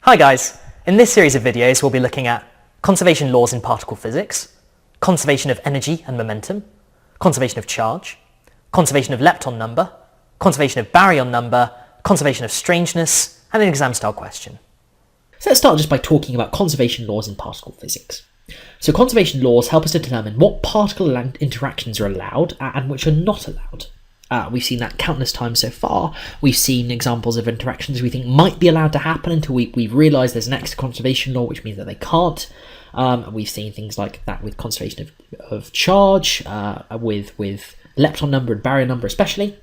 Hi guys, in this series of videos we'll be looking at conservation laws in particle physics, conservation of energy and momentum, conservation of charge, conservation of lepton number, conservation of baryon number, conservation of strangeness, and an exam style question. So let's start just by talking about conservation laws in particle physics. So conservation laws help us to determine what particle interactions are allowed and which are not allowed. We've seen that countless times so far. We've seen examples of interactions we think might be allowed to happen until we've realised there's an extra conservation law, which means that they can't. We've seen things like that with conservation of charge, with lepton number and baryon number especially.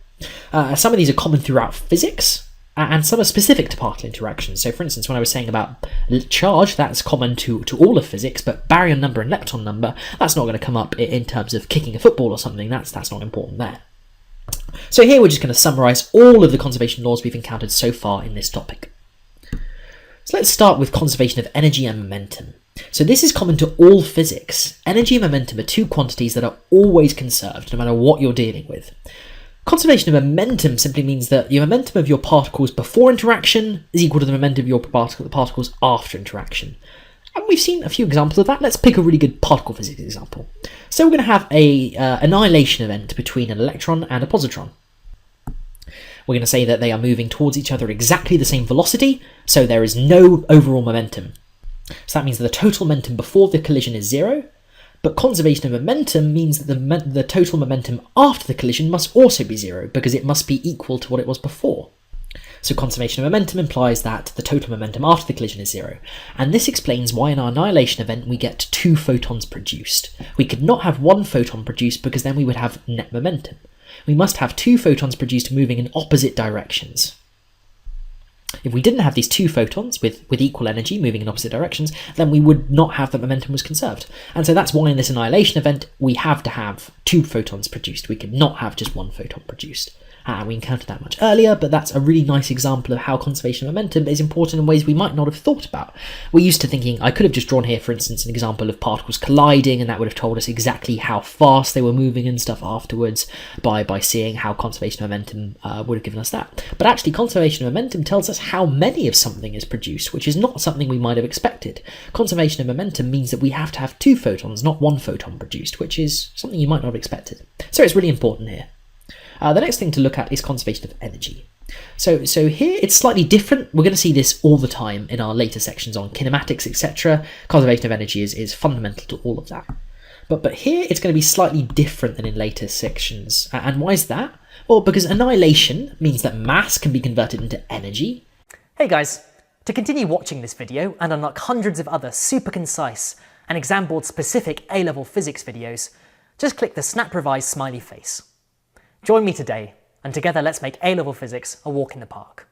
Some of these are common throughout physics, and some are specific to particle interactions. So for instance, when I was saying about charge, that's common to all of physics, but baryon number and lepton number, that's not going to come up in terms of kicking a football or something. That's not important there. So here we're just going to summarise all of the conservation laws we've encountered so far in this topic. So let's start with conservation of energy and momentum. So this is common to all physics. Energy and momentum are two quantities that are always conserved, no matter what you're dealing with. Conservation of momentum simply means that the momentum of your particles before interaction is equal to the momentum of your particles after interaction. And we've seen a few examples of that. Let's pick a really good particle physics example. So we're going to have an annihilation event between an electron and a positron. We're going to say that they are moving towards each other at exactly the same velocity, so there is no overall momentum. So that means that the total momentum before the collision is zero, but conservation of momentum means that the total momentum after the collision must also be zero, because it must be equal to what it was before. So conservation of momentum implies that the total momentum after the collision is zero. And this explains why in our annihilation event we get 2 photons produced. We could not have 1 photon produced because then we would have net momentum. We must have 2 photons produced moving in opposite directions. If we didn't have these 2 photons with equal energy moving in opposite directions, then we would not have that momentum was conserved. And so that's why in this annihilation event we have to have 2 photons produced. We could not have just 1 photon produced. We encountered that much earlier, but that's a really nice example of how conservation of momentum is important in ways we might not have thought about. We're used to thinking, I could have just drawn here, for instance, an example of particles colliding, and that would have told us exactly how fast they were moving and stuff afterwards by seeing how conservation of momentum would have given us that. But actually, conservation of momentum tells us how many of something is produced, which is not something we might have expected. Conservation of momentum means that we have to have 2 photons, not 1 photon produced, which is something you might not have expected. So it's really important here. The next thing to look at is conservation of energy. So here it's slightly different. We're going to see this all the time in our later sections on kinematics, etc. Conservation of energy is fundamental to all of that. But here it's going to be slightly different than in later sections. And why is that? Well, because annihilation means that mass can be converted into energy. Hey guys, to continue watching this video and unlock hundreds of other super concise and exam board specific A-level physics videos, just click the Snap Revise smiley face. Join me today, and together let's make A-level physics a walk in the park.